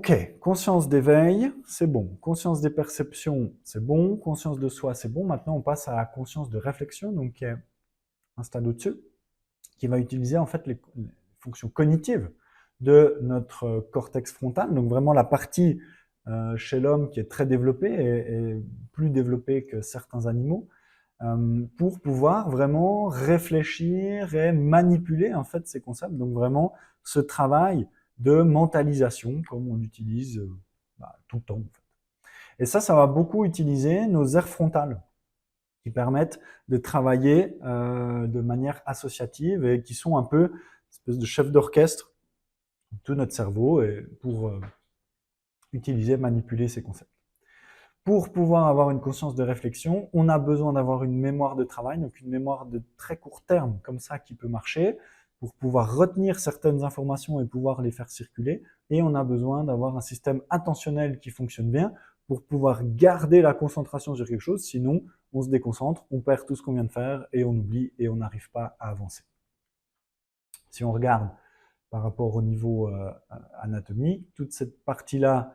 Ok, conscience d'éveil, c'est bon. Conscience des perceptions, c'est bon. Conscience de soi, c'est bon. Maintenant, on passe à la conscience de réflexion, donc qui est un stade au-dessus, qui va utiliser en fait les fonctions cognitives de notre cortex frontal, donc vraiment la partie chez l'homme qui est très développée et plus développée que certains animaux, pour pouvoir vraiment réfléchir et manipuler en fait ces concepts. Donc vraiment ce travail de mentalisation comme on l'utilise tout le temps. En fait. Et ça va beaucoup utiliser nos aires frontales qui permettent de travailler de manière associative et qui sont un peu une espèce de chef d'orchestre de tout notre cerveau et pour utiliser, manipuler ces concepts. Pour pouvoir avoir une conscience de réflexion, on a besoin d'avoir une mémoire de travail, donc une mémoire de très court terme, comme ça, qui peut marcher, pour pouvoir retenir certaines informations et pouvoir les faire circuler. Et on a besoin d'avoir un système attentionnel qui fonctionne bien pour pouvoir garder la concentration sur quelque chose, sinon on se déconcentre, on perd tout ce qu'on vient de faire et on oublie et on n'arrive pas à avancer. Si on regarde par rapport au niveau anatomique, toute cette partie-là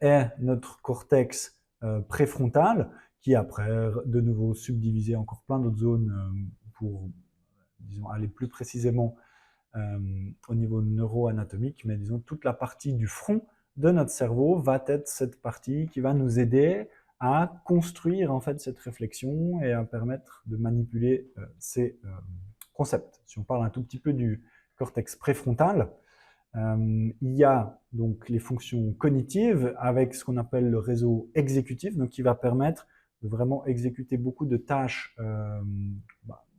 est notre cortex préfrontal, qui après, de nouveau, subdivisé encore plein d'autres zones pour, disons, aller plus précisément au niveau neuroanatomique, mais disons, toute la partie du front de notre cerveau va être cette partie qui va nous aider à construire en fait cette réflexion et à permettre de manipuler ces concepts. Si on parle un tout petit peu du cortex préfrontal, il y a donc les fonctions cognitives avec ce qu'on appelle le réseau exécutif, donc qui va permettre de vraiment exécuter beaucoup de tâches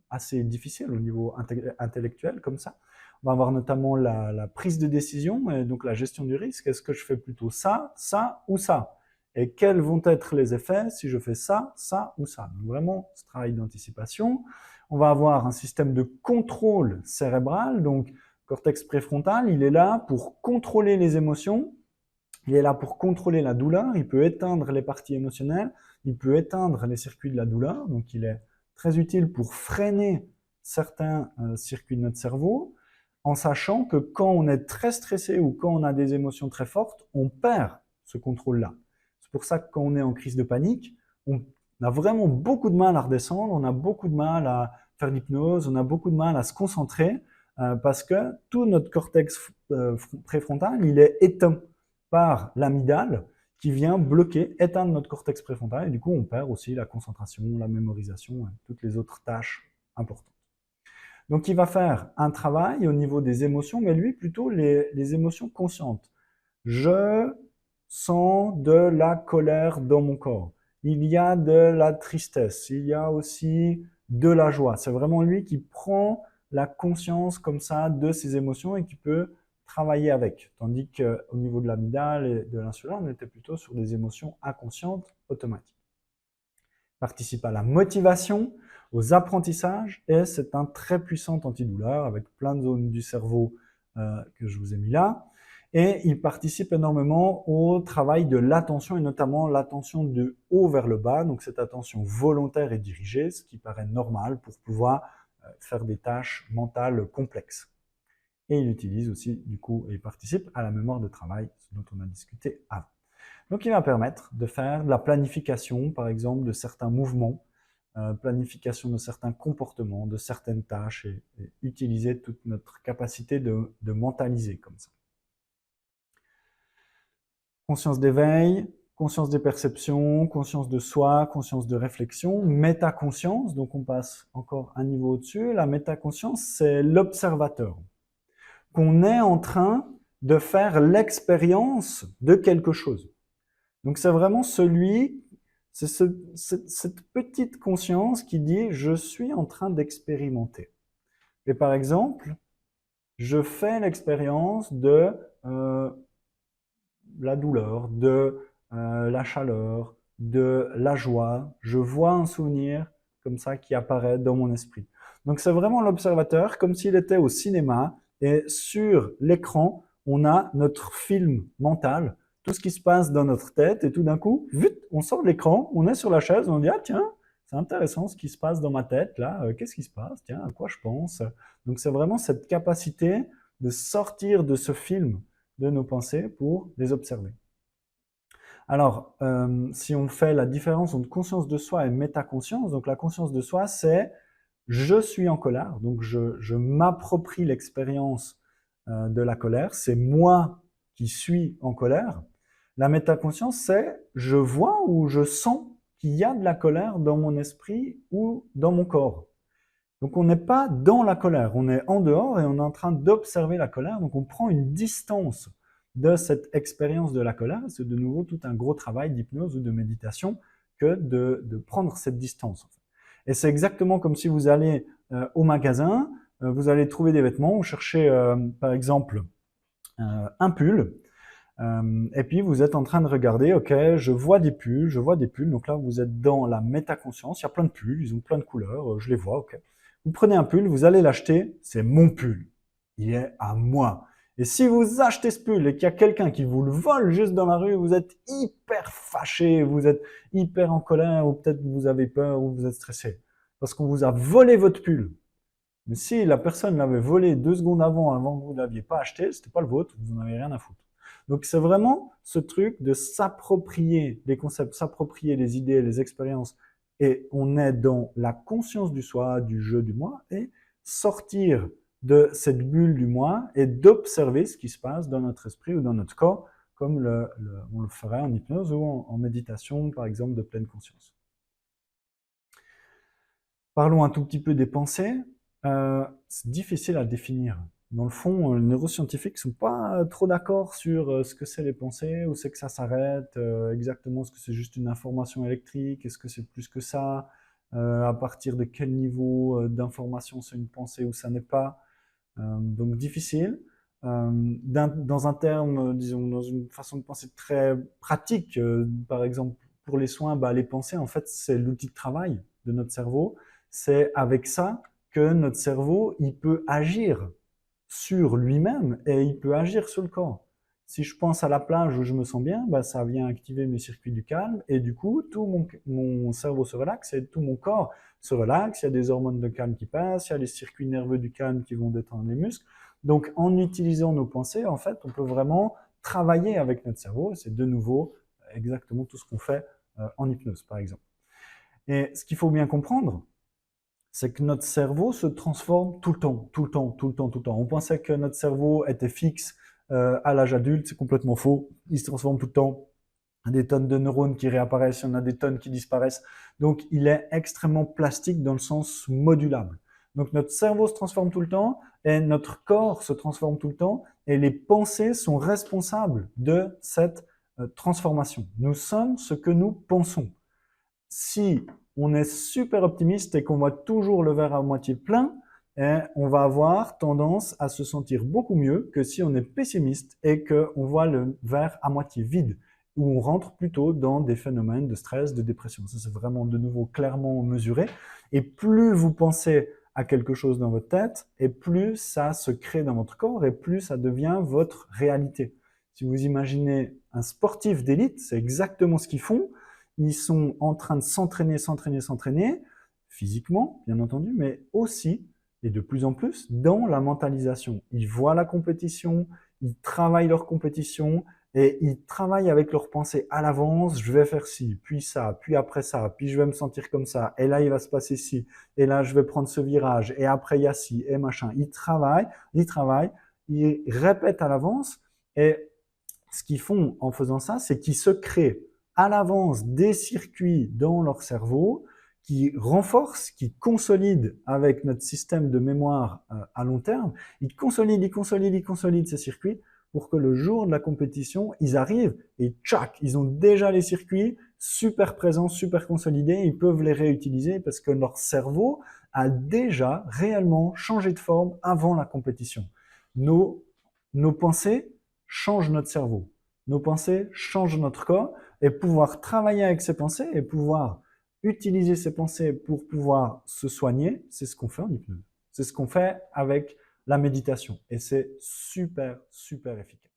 assez difficiles au niveau intellectuel comme ça. On va avoir notamment la prise de décision et donc la gestion du risque. Est-ce que je fais plutôt ça, ça ou ça? Et quels vont être les effets si je fais ça, ça ou ça? Donc vraiment, ce travail d'anticipation. On va avoir un système de contrôle cérébral, donc cortex préfrontal, il est là pour contrôler les émotions, il est là pour contrôler la douleur, il peut éteindre les parties émotionnelles, il peut éteindre les circuits de la douleur, donc il est très utile pour freiner certains circuits de notre cerveau, en sachant que quand on est très stressé ou quand on a des émotions très fortes, on perd ce contrôle-là. C'est pour ça que quand on est en crise de panique, on a vraiment beaucoup de mal à redescendre, on a beaucoup de mal à faire l'hypnose, on a beaucoup de mal à se concentrer, parce que tout notre cortex préfrontal, il est éteint par l'amygdale qui vient bloquer, éteindre notre cortex préfrontal et du coup on perd aussi la concentration, la mémorisation et toutes les autres tâches importantes. Donc il va faire un travail au niveau des émotions, mais lui plutôt les émotions conscientes. Je sens de la colère dans mon corps. Il y a de la tristesse, il y a aussi de la joie. C'est vraiment lui qui prend la conscience comme ça de ses émotions et qui peut travailler avec. Tandis qu'au niveau de l'amygdale et de l'insula, on était plutôt sur des émotions inconscientes, automatiques. Il participe à la motivation, aux apprentissages, et c'est un très puissant antidouleur avec plein de zones du cerveau que je vous ai mis là. Et il participe énormément au travail de l'attention, et notamment l'attention de haut vers le bas, donc cette attention volontaire et dirigée, ce qui paraît normal pour pouvoir faire des tâches mentales complexes. Et il utilise aussi, du coup, et il participe à la mémoire de travail, ce dont on a discuté avant. Donc il va permettre de faire de la planification, par exemple, de certains mouvements, planification de certains comportements, de certaines tâches, et utiliser toute notre capacité de mentaliser comme ça. Conscience d'éveil, conscience des perceptions, conscience de soi, conscience de réflexion, métaconscience, donc on passe encore un niveau au-dessus. La métaconscience, c'est l'observateur. Qu'on est en train de faire l'expérience de quelque chose. Donc c'est vraiment c'est cette petite conscience qui dit « je suis en train d'expérimenter ». Et par exemple, je fais l'expérience de la douleur, de la chaleur, de la joie. Je vois un souvenir comme ça qui apparaît dans mon esprit. Donc c'est vraiment l'observateur comme s'il était au cinéma et sur l'écran, on a notre film mental, tout ce qui se passe dans notre tête et tout d'un coup, vite, on sort de l'écran, on est sur la chaise, on dit « Ah tiens, c'est intéressant ce qui se passe dans ma tête là, qu'est-ce qui se passe? Tiens, à quoi je pense ?» Donc c'est vraiment cette capacité de sortir de ce film de nos pensées pour les observer. Alors, si on fait la différence entre conscience de soi et métaconscience, donc la conscience de soi, c'est je suis en colère, donc je m'approprie l'expérience de la colère, c'est moi qui suis en colère. La métaconscience, c'est je vois ou je sens qu'il y a de la colère dans mon esprit ou dans mon corps. Donc on n'est pas dans la colère, on est en dehors et on est en train d'observer la colère, donc on prend une distance de cette expérience de la colère. C'est de nouveau tout un gros travail d'hypnose ou de méditation que de prendre cette distance. Et c'est exactement comme si vous allez au magasin, vous allez trouver des vêtements, vous cherchez par exemple un pull, et puis vous êtes en train de regarder, ok, je vois des pulls, donc là vous êtes dans la métaconscience, il y a plein de pulls, ils ont plein de couleurs, je les vois, ok. Vous prenez un pull, vous allez l'acheter, c'est mon pull, il est à moi. Et si vous achetez ce pull et qu'il y a quelqu'un qui vous le vole juste dans la rue, vous êtes hyper fâché, vous êtes hyper en colère, ou peut-être vous avez peur, ou vous êtes stressé, parce qu'on vous a volé votre pull. Mais si la personne l'avait volé 2 secondes avant que vous ne l'aviez pas acheté, c'était pas le vôtre, vous n'en avez rien à foutre. Donc c'est vraiment ce truc de s'approprier les concepts, s'approprier les idées, les expériences, et on est dans la conscience du soi, du jeu du moi, et sortir de cette bulle du moi et d'observer ce qui se passe dans notre esprit ou dans notre corps, comme on le ferait en hypnose ou en méditation, par exemple, de pleine conscience. Parlons un tout petit peu des pensées. C'est difficile à définir. Dans le fond, les neuroscientifiques sont pas trop d'accord sur ce que c'est les pensées, où c'est que ça s'arrête, exactement est-ce que c'est juste une information électrique, est-ce que c'est plus que ça, à partir de quel niveau d'information c'est une pensée ou ça n'est pas. Donc difficile. Dans un terme, disons, dans une façon de penser très pratique, par exemple pour les soins, bah, les pensées, en fait, c'est l'outil de travail de notre cerveau. C'est avec ça que notre cerveau, il peut agir sur lui-même et il peut agir sur le corps. Si je pense à la plage où je me sens bien, bah, ça vient activer mes circuits du calme et du coup, tout mon cerveau se relaxe et tout mon corps se relaxe. Il y a des hormones de calme qui passent, il y a les circuits nerveux du calme qui vont détendre les muscles. Donc, en utilisant nos pensées, en fait, on peut vraiment travailler avec notre cerveau. C'est de nouveau exactement tout ce qu'on fait en hypnose, par exemple. Et ce qu'il faut bien comprendre, c'est que notre cerveau se transforme tout le temps, tout le temps, tout le temps, tout le temps. On pensait que notre cerveau était fixe à l'âge adulte, c'est complètement faux. Il se transforme tout le temps. Il y a des tonnes de neurones qui réapparaissent, il y en a des tonnes qui disparaissent. Donc, il est extrêmement plastique dans le sens modulable. Donc, notre cerveau se transforme tout le temps et notre corps se transforme tout le temps et les pensées sont responsables de cette transformation. Nous sommes ce que nous pensons. Si on est super optimiste et qu'on voit toujours le verre à moitié plein, on va avoir tendance à se sentir beaucoup mieux que si on est pessimiste et qu'on voit le verre à moitié vide, où on rentre plutôt dans des phénomènes de stress, de dépression. Ça, c'est vraiment de nouveau clairement mesuré. Et plus vous pensez à quelque chose dans votre tête, et plus ça se crée dans votre corps, et plus ça devient votre réalité. Si vous imaginez un sportif d'élite, c'est exactement ce qu'ils font. Ils sont en train de s'entraîner, physiquement, bien entendu, mais aussi, et de plus en plus, dans la mentalisation. Ils voient la compétition, ils travaillent leur compétition, et ils travaillent avec leurs pensées à l'avance. Je vais faire ci, puis ça, puis après ça, puis je vais me sentir comme ça, et là il va se passer ci, et là je vais prendre ce virage, et après il y a ci, et machin. Ils travaillent, ils répètent à l'avance, et ce qu'ils font en faisant ça, c'est qu'ils se créent à l'avance des circuits dans leur cerveau qui renforcent, qui consolident avec notre système de mémoire à long terme. Ils consolident ces circuits pour que le jour de la compétition, ils arrivent et tchac, ils ont déjà les circuits super présents, super consolidés, ils peuvent les réutiliser parce que leur cerveau a déjà réellement changé de forme avant la compétition. Nos pensées changent notre cerveau. Nos pensées changent notre corps et pouvoir travailler avec ces pensées et pouvoir utiliser ces pensées pour pouvoir se soigner, c'est ce qu'on fait en hypnose. C'est ce qu'on fait avec la méditation et c'est super, super efficace.